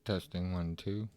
Testing 1 2.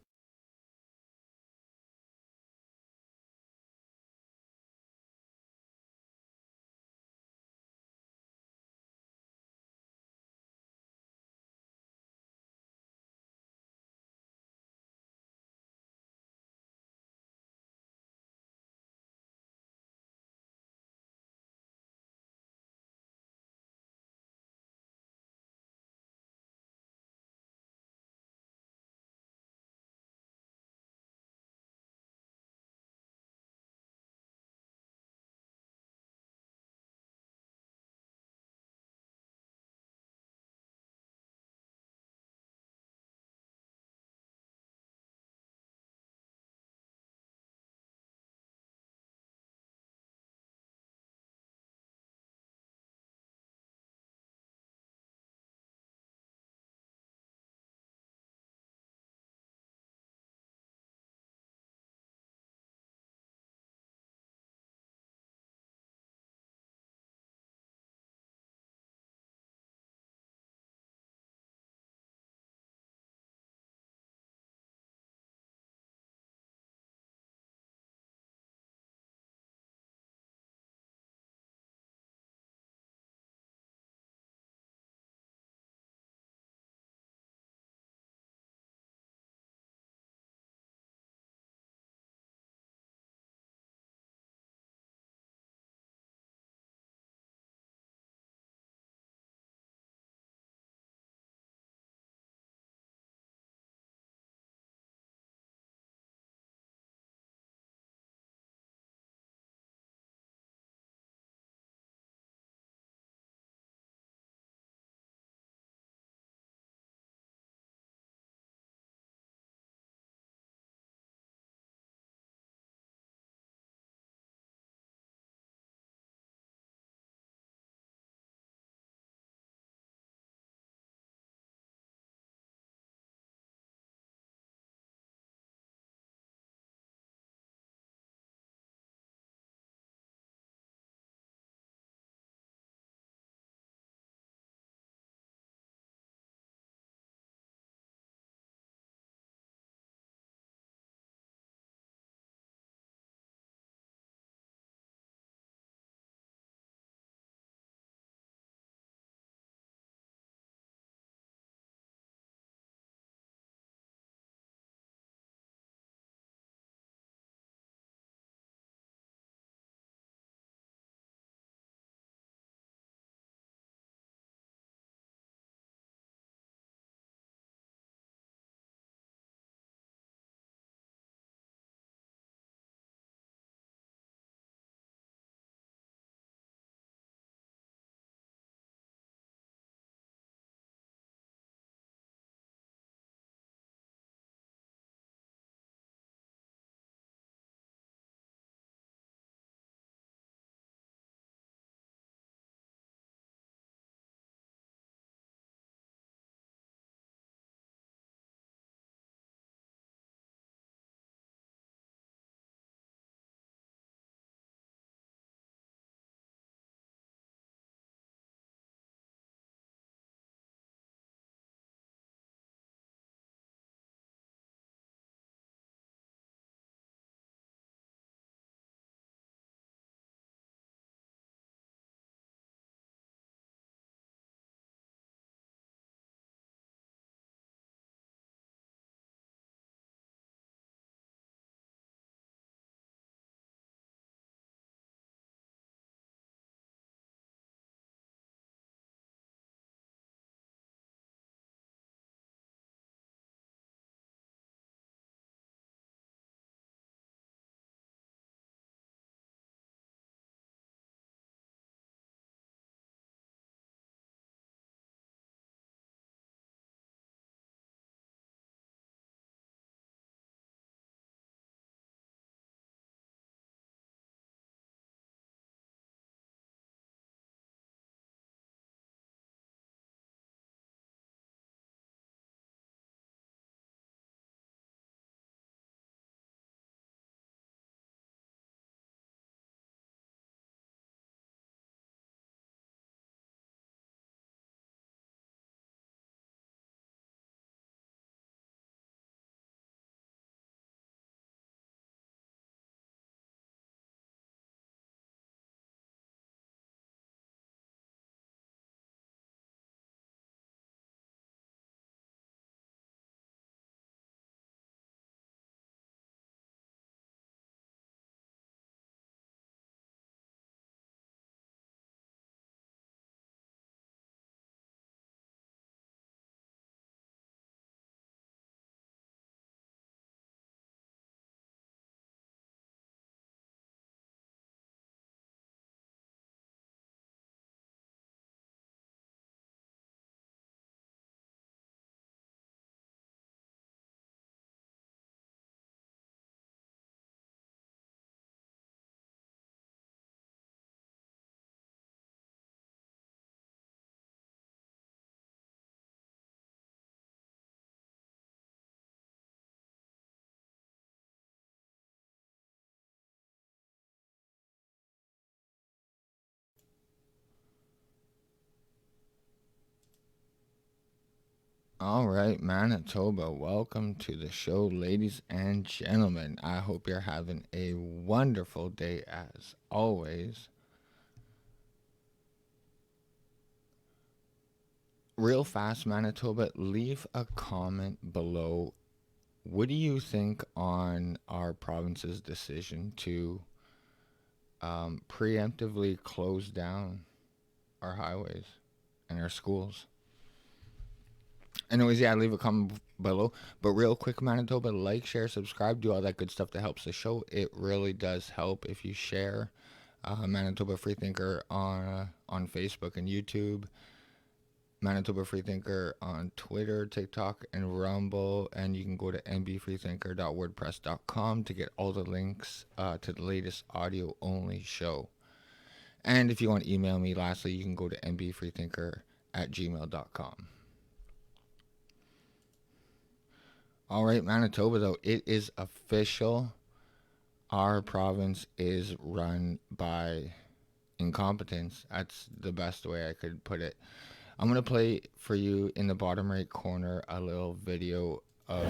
All right, Manitoba, welcome to the show, ladies and gentlemen. I hope you're having a wonderful day as always. Real fast, Manitoba, leave a comment below. What do you think on our province's decision to preemptively close down our highways and our schools? Anyways, yeah, leave a comment below. But real quick, Manitoba, like, share, subscribe, do all that good stuff that helps the show. It really does help if you share Manitoba Freethinker on Facebook and YouTube, Manitoba Freethinker on Twitter, TikTok, and Rumble. And you can go to mbfreethinker.wordpress.com to get all the links to the latest audio only show. And if you want to email me, lastly, you can go to mbfreethinker@gmail.com. All right, Manitoba, though, it is official. Our province is run by incompetence. That's the best way I could put it. I'm going to play for you in the bottom right corner a little video of.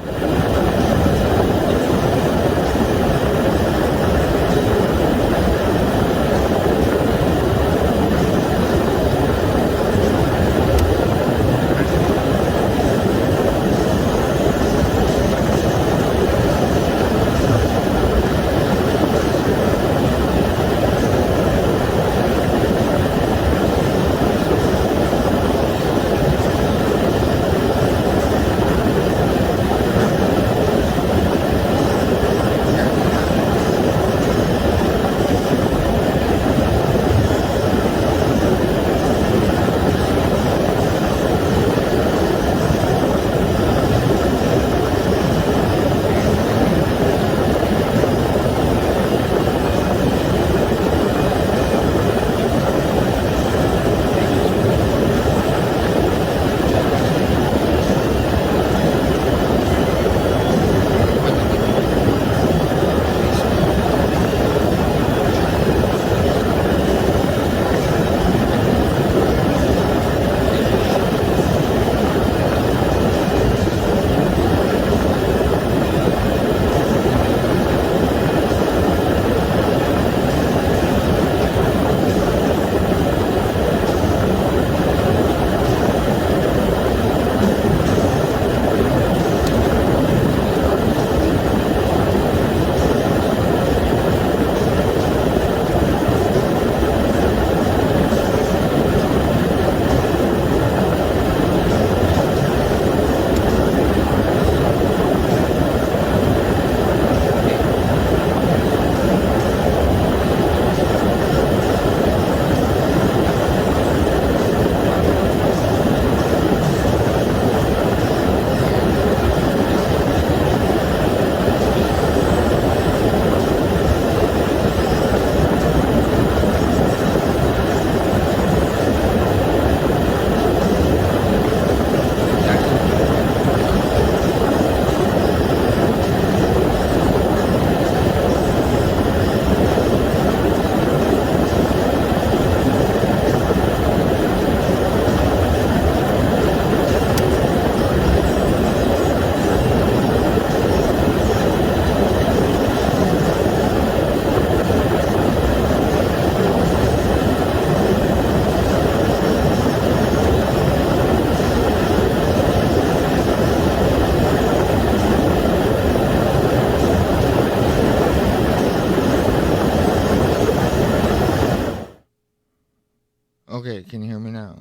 Okay, can you hear me now?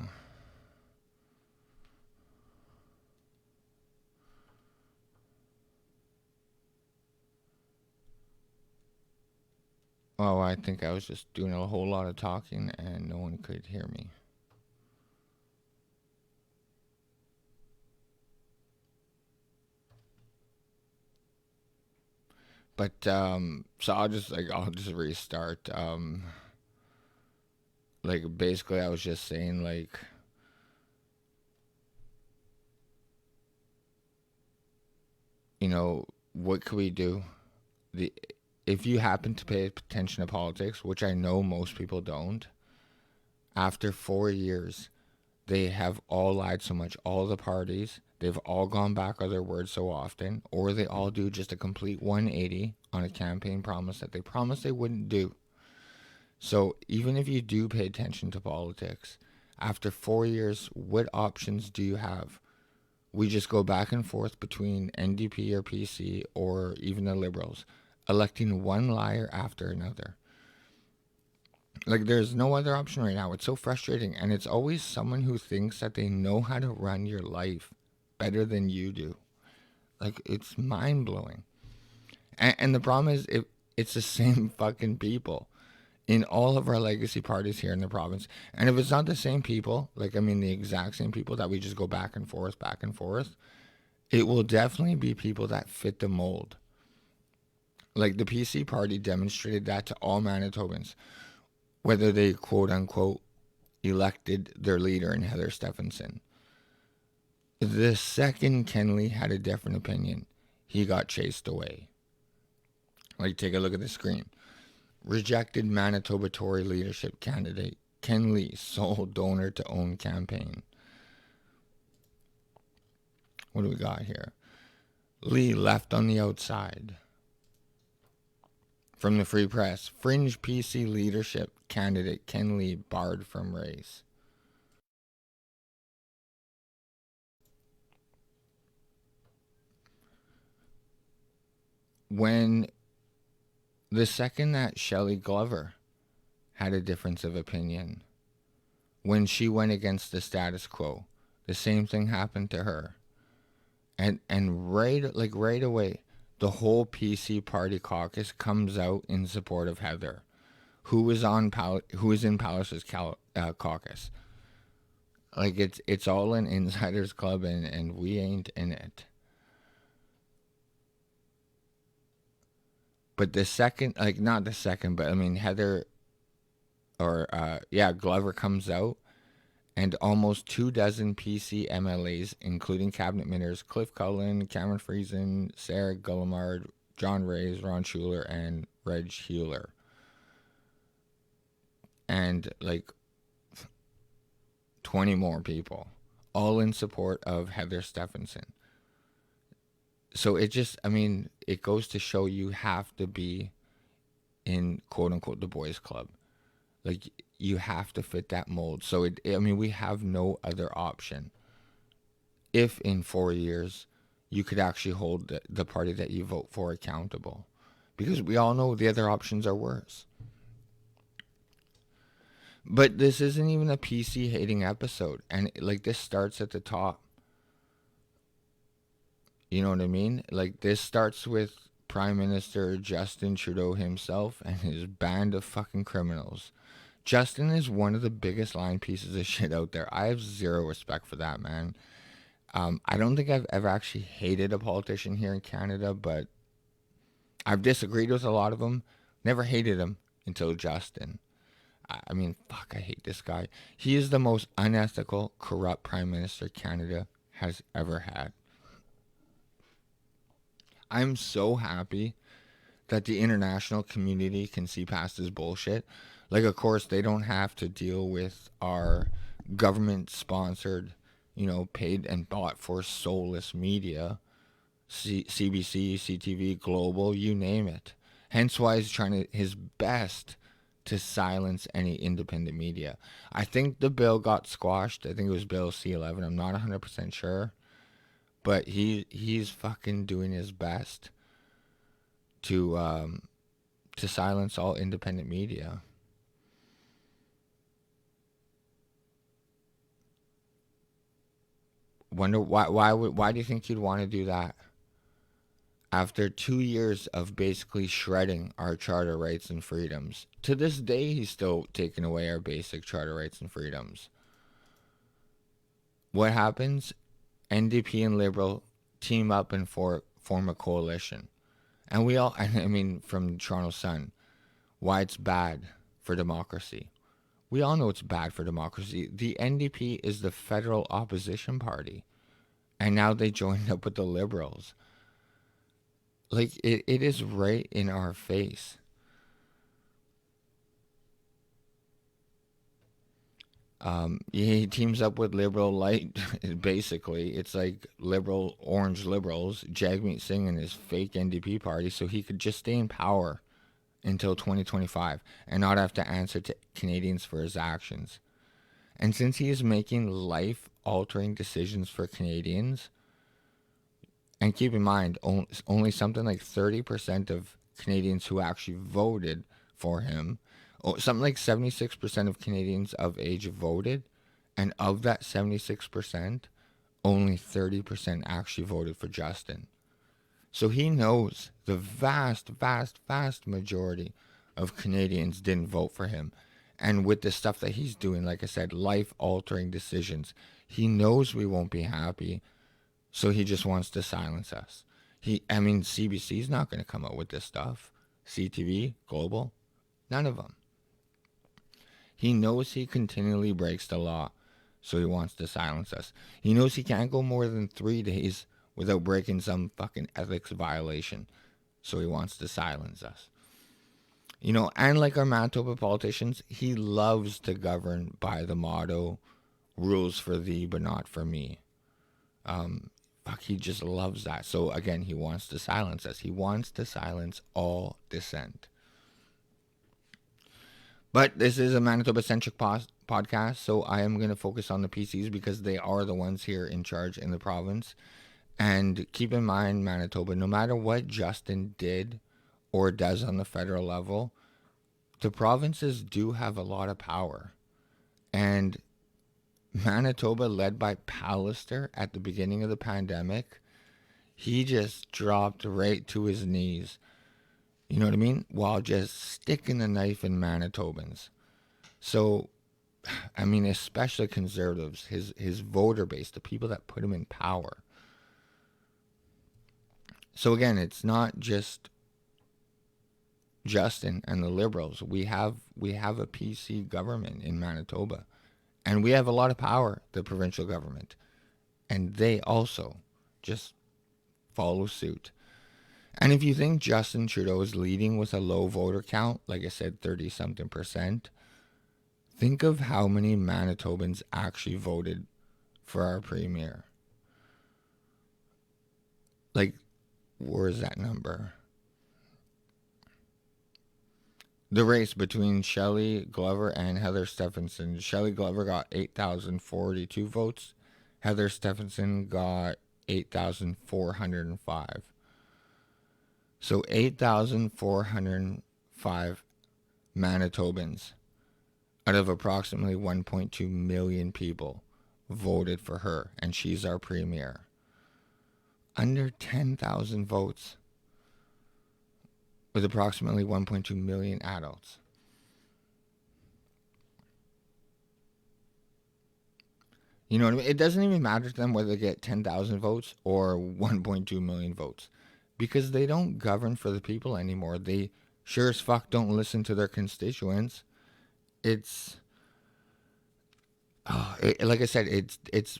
Oh, I think I was just doing a whole lot of talking and no one could hear me. But so I'll just restart. Like basically, I was just saying like what could we do? The If you happen to pay attention to politics, which I know most people don't, after 4 years, they have all lied so much, all the parties, they've all gone back on their words so often, or they all do just a complete 180 on a campaign promise that they promised they wouldn't do. So even if you do pay attention to politics, after 4 years, what options do you have? We just go back and forth between NDP or PC or even the Liberals, electing one liar after another. Like, there's no other option right now. It's so frustrating. And it's always someone who thinks that they know how to run your life better than you do. Like, it's mind blowing. And the problem is, it's the same fucking people in all of our legacy parties here in the province. And if it's not the same people, like, I mean, the exact same people that we just go back and forth, it will definitely be people that fit the mold. Like, the PC party demonstrated that to all Manitobans, whether they quote unquote elected their leader in Heather Stephenson. The second Kenley had a different opinion, he got chased away. Like, take a look at the screen. Rejected Manitoba Tory leadership candidate Ken Lee, sole donor to own campaign. What do we got here? Lee left on the outside. From the Free Press, fringe PC leadership candidate Ken Lee barred from race. When the second that Shelley Glover had a difference of opinion, when she went against the status quo, the same thing happened to her. And right away, the whole PC party caucus comes out in support of Heather, who was in Pallis's caucus. Like, it's all an insiders club, and we ain't in it. But the second, like, not the second, but I mean, Heather, or Glover comes out, and almost 24 PC MLAs, including cabinet ministers Cliff Cullen, Cameron Friesen, Sarah Gullimard, John Reyes, Ron Schuler, and Reg Hewler, and like 20 more people, all in support of Heather Stephenson. So it just, I mean, it goes to show you have to be in quote unquote the boys club. Like, you have to fit that mold. So I mean, we have no other option. If in 4 years you could actually hold the party that you vote for accountable, because we all know the other options are worse. But this isn't even a PC hating episode, and like, this starts at the top. You know what I mean? Like, this starts with Prime Minister Justin Trudeau himself and his band of fucking criminals. Justin is one of the biggest lying pieces of shit out there. I have zero respect for that man. I don't think I've ever actually hated a politician here in Canada, but I've disagreed with a lot of them. Never hated him until Justin. I mean, fuck, I hate this guy. He is the most unethical, corrupt Prime Minister Canada has ever had. I'm so happy that the international community can see past this bullshit. Like, of course, they don't have to deal with our government-sponsored, paid and bought for soulless media, CBC, CTV, Global, you name it. Hence why he's trying his best to silence any independent media. I think the bill got squashed. I think it was Bill C-11. I'm not 100% sure. But he's fucking doing his best to silence all independent media. Wonder why do you think you'd want to do that? After 2 years of basically shredding our charter rights and freedoms, to this day he's still taking away our basic charter rights and freedoms. What happens? NDP and Liberal team up and form a coalition. And we all, I mean, from Toronto Sun, why it's bad for democracy. We all know it's bad for democracy. The NDP is the federal opposition party. And now they joined up with the Liberals. Like, it is right in our face. He teams up with liberal light. Basically, it's like liberal orange liberals, Jagmeet Singh and his fake NDP party, so he could just stay in power until 2025 and not have to answer to Canadians for his actions. And since he is making life altering decisions for Canadians, and keep in mind, only something like 30% of Canadians who actually voted for him, something like 76% of Canadians of age voted, and of that 76%, only 30% actually voted for Justin. So he knows the vast, vast, vast majority of Canadians didn't vote for him. And with the stuff that he's doing, like I said, life altering decisions, he knows we won't be happy. So he just wants to silence us. CBC's not going to come out with this stuff. CTV, Global, none of them. He knows he continually breaks the law, so he wants to silence us. He knows he can't go more than 3 days without breaking some fucking ethics violation, so he wants to silence us. And like our Manitoba politicians, he loves to govern by the motto, rules for thee, but not for me. He just loves that. So again, he wants to silence us. He wants to silence all dissent. But this is a Manitoba-centric podcast, so I am going to focus on the PCs because they are the ones here in charge in the province. And keep in mind, Manitoba, no matter what Justin did or does on the federal level, the provinces do have a lot of power. And Manitoba, led by Pallister at the beginning of the pandemic, he just dropped right to his knees. You know what I mean? While just sticking the knife in Manitobans. So, especially conservatives, his voter base, the people that put him in power. So again, it's not just Justin and the Liberals. We have a PC government in Manitoba. And we have a lot of power, the provincial government. And they also just follow suit. And if you think Justin Trudeau is leading with a low voter count, like I said, 30-something%, think of how many Manitobans actually voted for our premier. Like, where is that number? The race between Shelley Glover and Heather Stephenson. Shelley Glover got 8,042 votes. Heather Stephenson got 8,405. So 8,405 Manitobans out of approximately 1.2 million people voted for her, and she's our premier. Under 10,000 votes with approximately 1.2 million adults. You know what I mean? It doesn't even matter to them whether they get 10,000 votes or 1.2 million votes, because they don't govern for the people anymore. They sure as fuck don't listen to their constituents. Like I said, it's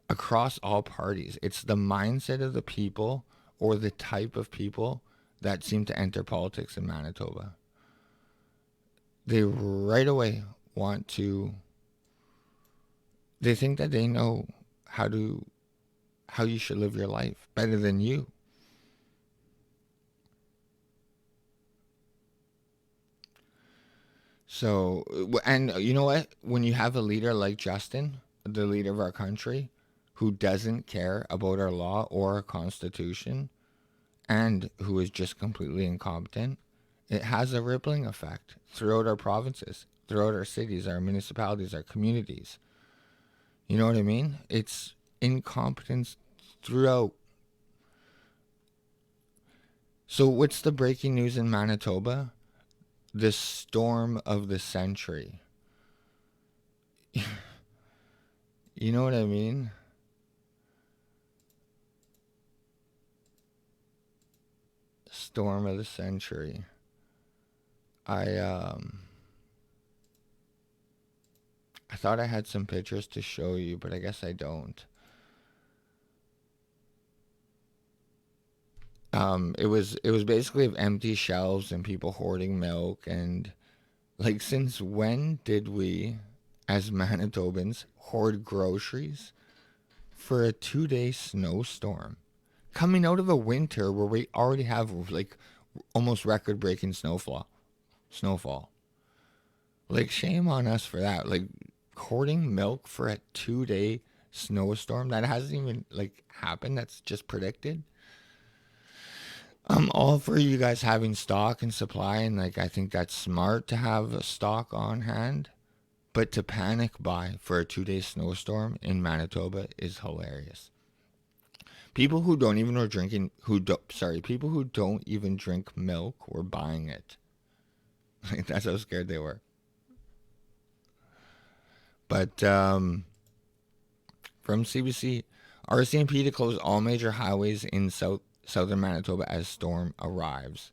across all parties. It's the mindset of the people or the type of people that seem to enter politics in Manitoba. They right away want to. They think that they know how you should live your life better than you. So, and you know what? When you have a leader like Justin, the leader of our country, who doesn't care about our law or our constitution, and who is just completely incompetent, it has a rippling effect throughout our provinces, throughout our cities, our municipalities, our communities. You know what I mean? It's incompetence throughout. So what's the breaking news in Manitoba? The storm of the century. You know what I mean? Storm of the century. I thought I had some pictures to show you, but I guess I don't. It was basically of empty shelves and people hoarding milk, and like, since when did we as Manitobans hoard groceries for a 2-day snowstorm coming out of a winter where we already have like almost record-breaking snowfall. Like, shame on us for that. Like, hoarding milk for a 2-day snowstorm that hasn't even like happened. That's just predicted. I'm all for you guys having stock and supply, and like I think that's smart to have a stock on hand. But to panic buy for a 2-day snowstorm in Manitoba is hilarious. People who don't even are drinking who don't sorry, people who don't even drink milk were buying it. Like, that's how scared they were. But from CBC, RCMP to close all major highways in southern Manitoba as storm arrives.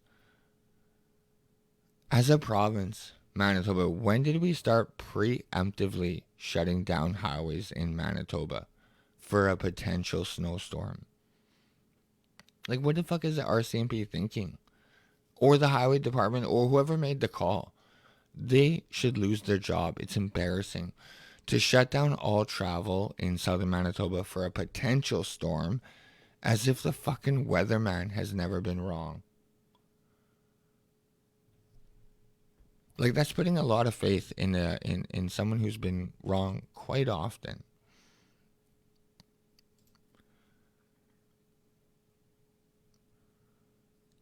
As a province, Manitoba, when did we start preemptively shutting down highways in Manitoba for a potential snowstorm? Like, what the fuck is the RCMP thinking? Or the highway department, or whoever made the call? They should lose their job. It's embarrassing to shut down all travel in southern Manitoba for a potential storm as if the fucking weatherman has never been wrong. Like, that's putting a lot of faith in someone who's been wrong quite often.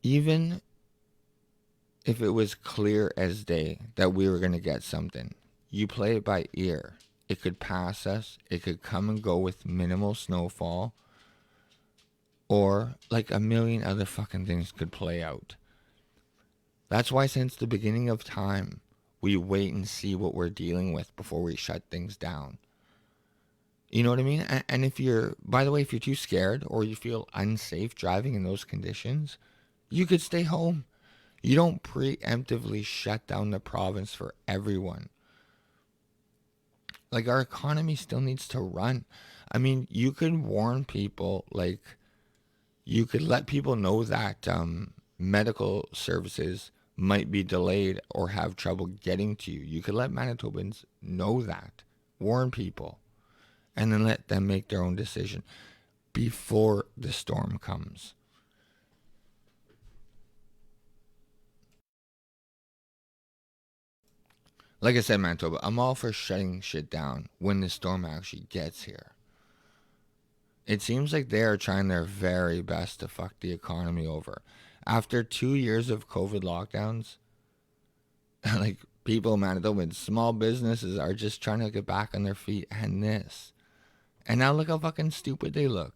Even if it was clear as day that we were going to get something, you play it by ear. It could pass us, it could come and go with minimal snowfall, or like a million other fucking things could play out. That's why since the beginning of time, we wait and see what we're dealing with before we shut things down. You know what I mean? And if you're, by the way, if you're too scared or you feel unsafe driving in those conditions, you could stay home. You don't preemptively shut down the province for everyone. Like, our economy still needs to run. I mean, you could warn people, like, you could let people know that medical services might be delayed or have trouble getting to you. You could let Manitobans know that. Warn people. And then let them make their own decision before the storm comes. Like I said, Manitoba, I'm all for shutting shit down when the storm actually gets here. It seems like they are trying their very best to fuck the economy over. After 2 years of COVID lockdowns, like, people in Manitoba, small businesses are just trying to get back on their feet, and this. And now look how fucking stupid they look.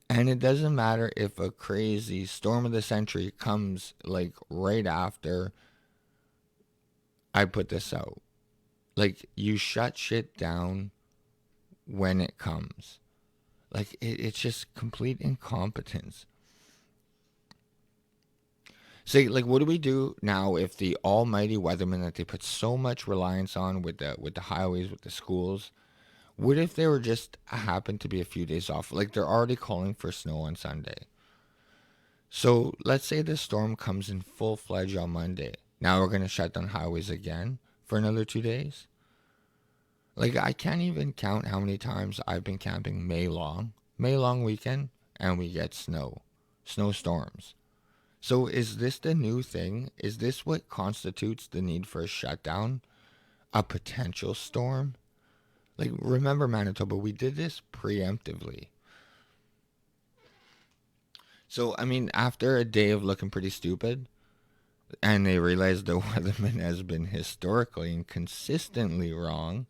And it doesn't matter if a crazy storm of the century comes like right after I put this out. Like, you shut shit down when it comes. Like, it's just complete incompetence. Say, like, what do we do now if the almighty weatherman that they put so much reliance on with the highways, with the schools, what if they were just happened to be a few days off? Like, they're already calling for snow on Sunday. So let's say the storm comes in full fledged on Monday. Now we're gonna shut down highways again for another 2 days. Like, I can't even count how many times I've been camping May long weekend, and we get snowstorms. So is this the new thing? Is this what constitutes the need for a shutdown? A potential storm? Like, remember, Manitoba, we did this preemptively. So, I mean, after a day of looking pretty stupid, and they realized the weatherman has been historically and consistently wrong,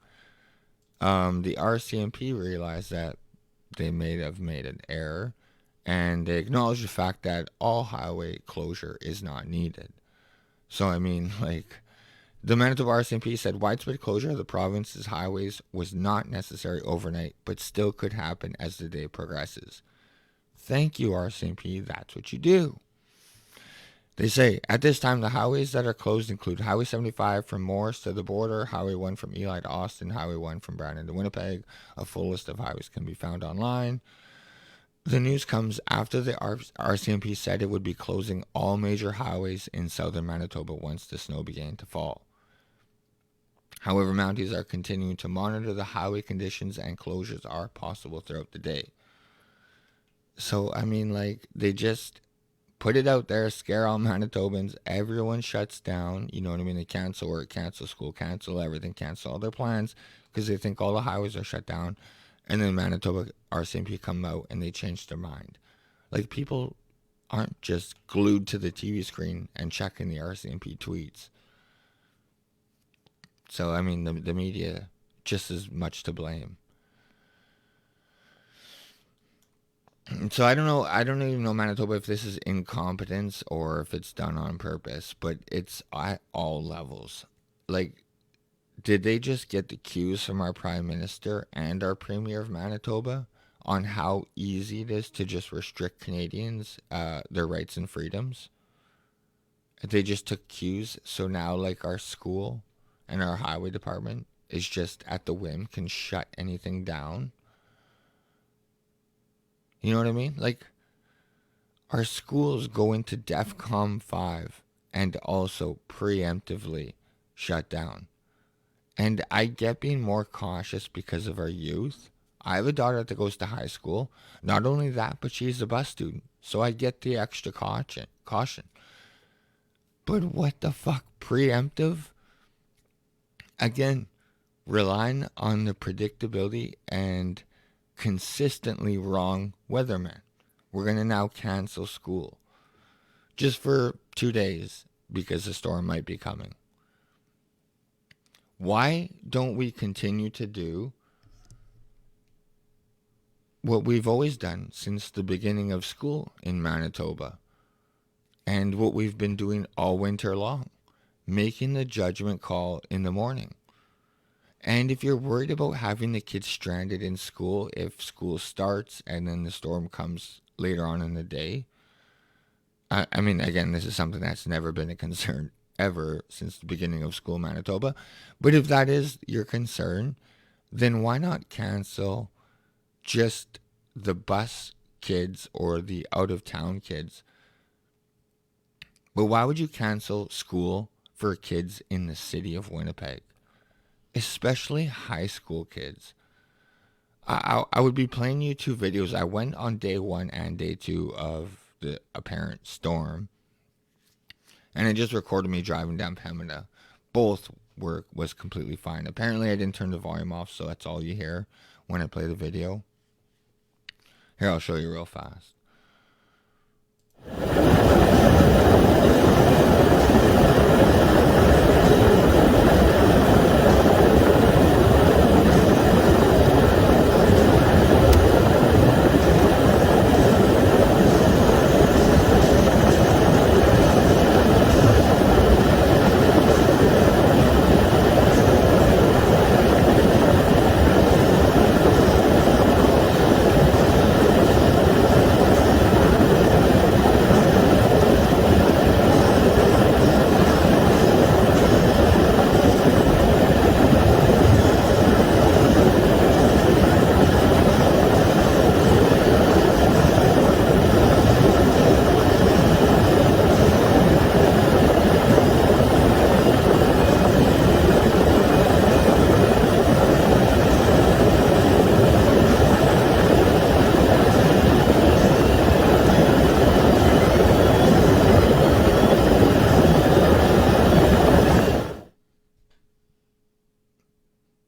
the RCMP realized that they may have made an error, and they acknowledged the fact that all highway closure is not needed. So, I mean, like, the Manitoba RCMP said widespread closure of the province's highways was not necessary overnight, but still could happen as the day progresses. Thank you, RCMP. That's what you do. They say, at this time, the highways that are closed include Highway 75 from Morris to the border, Highway 1 from Eli to Austin, Highway 1 from Brandon to Winnipeg. A full list of highways can be found online. The news comes after the RCMP said it would be closing all major highways in southern Manitoba once the snow began to fall. However, Mounties are continuing to monitor the highway conditions and closures are possible throughout the day. So, I mean, like, they just put it out there, scare all Manitobans. Everyone shuts down. You know what I mean? They cancel work, cancel school, cancel everything, cancel all their plans because they think all the highways are shut down. And then Manitoba RCMP come out and they change their mind. Like, people aren't just glued to the TV screen and checking the RCMP tweets. So, I mean, the media just as much to blame. So I don't know. I don't even know, Manitoba, if this is incompetence or if it's done on purpose, but it's at all levels. Like, did they just get the cues from our Prime Minister and our Premier of Manitoba on how easy it is to just restrict Canadians, their rights and freedoms? They just took cues, so now, like, our school and our highway department is just at the whim, can shut anything down. You know what I mean? Like, our schools go into DEFCON 5 and also preemptively shut down. And I get being more cautious because of our youth. I have a daughter that goes to high school. Not only that, but she's a bus student. So I get the extra caution. But what the fuck? Preemptive? Again, relying on the predictability and consistently wrong weatherman. We're going to now cancel school just for 2 days because the storm might be coming. Why don't we continue to do what we've always done since the beginning of school in Manitoba and what we've been doing all winter long? Making the judgment call in the morning. And if you're worried about having the kids stranded in school if school starts and then the storm comes later on in the day, I mean, again, this is something that's never been a concern ever since the beginning of school in Manitoba. But if that is your concern, then why not cancel just the bus kids or the out of town kids? But why would you cancel school for kids in the city of Winnipeg, especially high school kids? I would be playing you two videos. I went on day 1 and day 2 of the apparent storm, and it just recorded me driving down Pembina. Both was completely fine. Apparently, I didn't turn the volume off, so that's all you hear when I play the video. Here, I'll show you real fast.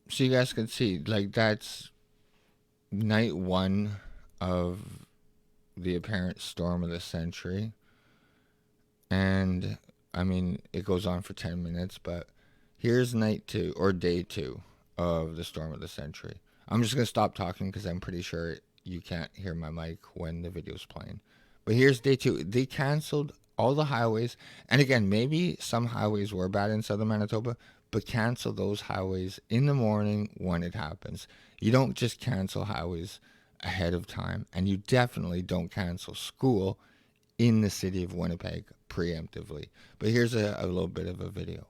So you guys can see, like, that's night 1 of the apparent storm of the century. And I mean, it goes on for 10 minutes, but here's night 2 or day 2 of the storm of the century. I'm just going to stop talking because I'm pretty sure you can't hear my mic when the video's playing. But here's day 2. They canceled all the highways. And again, maybe some highways were bad in southern Manitoba, but cancel those highways in the morning when it happens. You don't just cancel highways ahead of time. And you definitely don't cancel school in the city of Winnipeg preemptively. But here's a little bit of a video.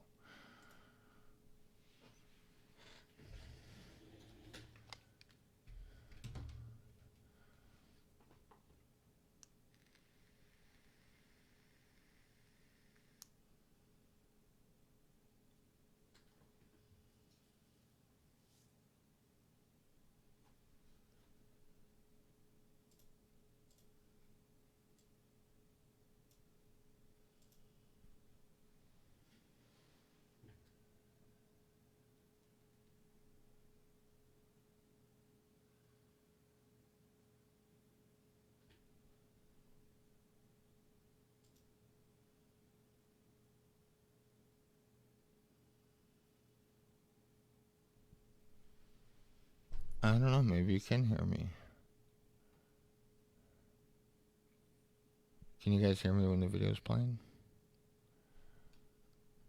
I don't know. Maybe you can hear me. Can you guys hear me when the video is playing?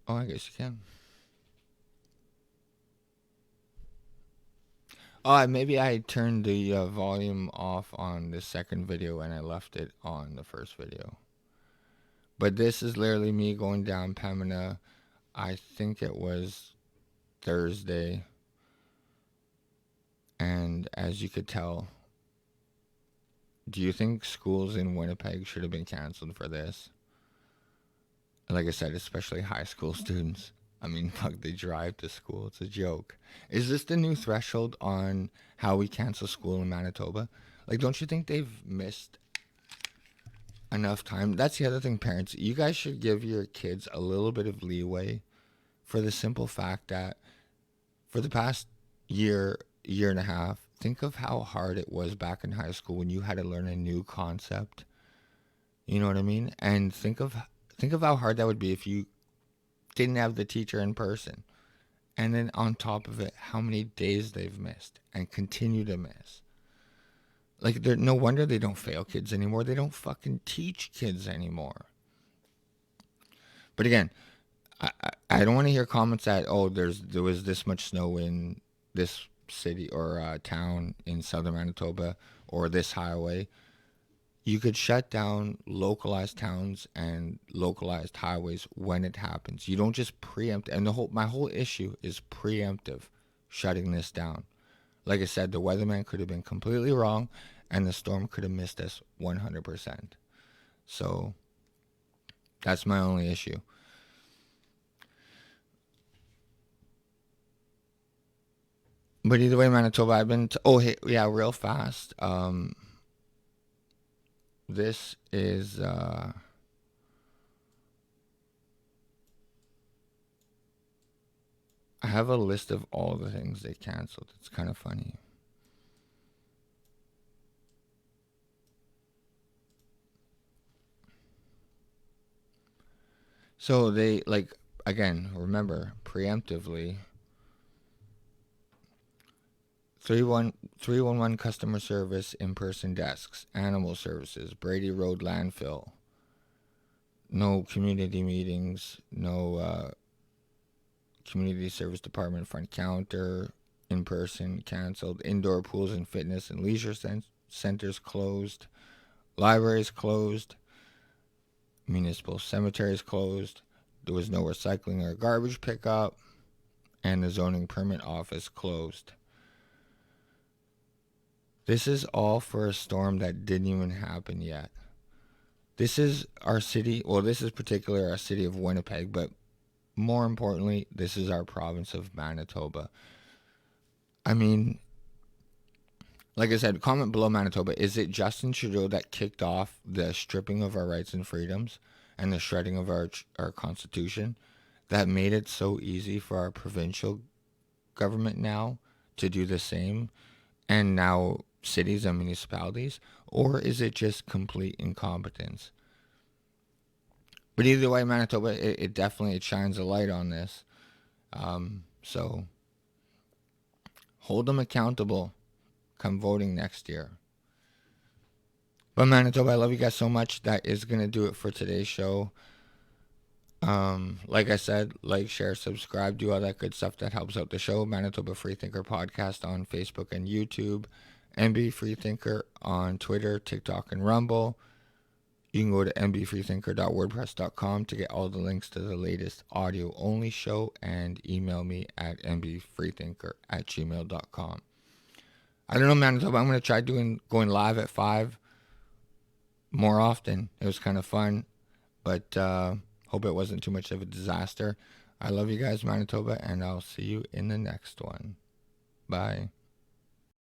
Oh, I guess you can. Oh, maybe I turned the volume off on the second video and I left it on the first video. But this is literally me going down Pemina. I think it was Thursday. And as you could tell, do you think schools in Winnipeg should have been canceled for this? Like I said, especially high school students. I mean, fuck, they drive to school. It's a joke. Is this the new threshold on how we cancel school in Manitoba? Like, don't you think they've missed enough time? That's the other thing, parents. You guys should give your kids a little bit of leeway for the simple fact that for the past year and a half, think of how hard it was back in high school when you had to learn a new concept. You know what I mean? And think of how hard that would be if you didn't have the teacher in person. And then on top of it, how many days they've missed and continue to miss. Like, no wonder they don't fail kids anymore. They don't fucking teach kids anymore. But again, I don't want to hear comments that, oh, there was this much snow in this city or town in southern Manitoba or this highway. You could shut down localized towns and localized highways when it happens. You don't just preempt. And my whole issue is preemptive, shutting this down. Like I said, the weatherman could have been completely wrong, and the storm could have missed us 100%. So that's my only issue. But either way, Manitoba, I've been. Oh, hey, yeah, real fast. This is. I have a list of all the things they canceled. It's kind of funny. So they, like, again, remember, preemptively, 311 customer service in-person desks, animal services, Brady Road landfill, no community meetings, no community service department front counter, in-person canceled, indoor pools and fitness and leisure centers closed, libraries closed, municipal cemeteries closed, there was no recycling or garbage pickup, and the zoning permit office closed. This is all for a storm that didn't even happen yet. This is our city, well, this is particularly our city of Winnipeg, but more importantly, this is our province of Manitoba. I mean, like I said, comment below, Manitoba. Is it Justin Trudeau that kicked off the stripping of our rights and freedoms and the shredding of our Constitution that made it so easy for our provincial government now to do the same, and now cities and municipalities? Or is it just complete incompetence? But either way, Manitoba, it definitely shines a light on this. So hold them accountable come voting next year. But Manitoba, I love you guys so much. That is going to do it for today's show. Like I said, like, share, subscribe, do all that good stuff that helps out the show. Manitoba Freethinker Podcast on Facebook and YouTube. MB Freethinker on Twitter, TikTok, and Rumble. You can go to mbfreethinker.wordpress.com to get all the links to the latest audio-only show and email me at mbfreethinker@gmail.com. I don't know, Manitoba. I'm going to try going live at 5 more often. It was kind of fun, but hope it wasn't too much of a disaster. I love you guys, Manitoba, and I'll see you in the next one. Bye.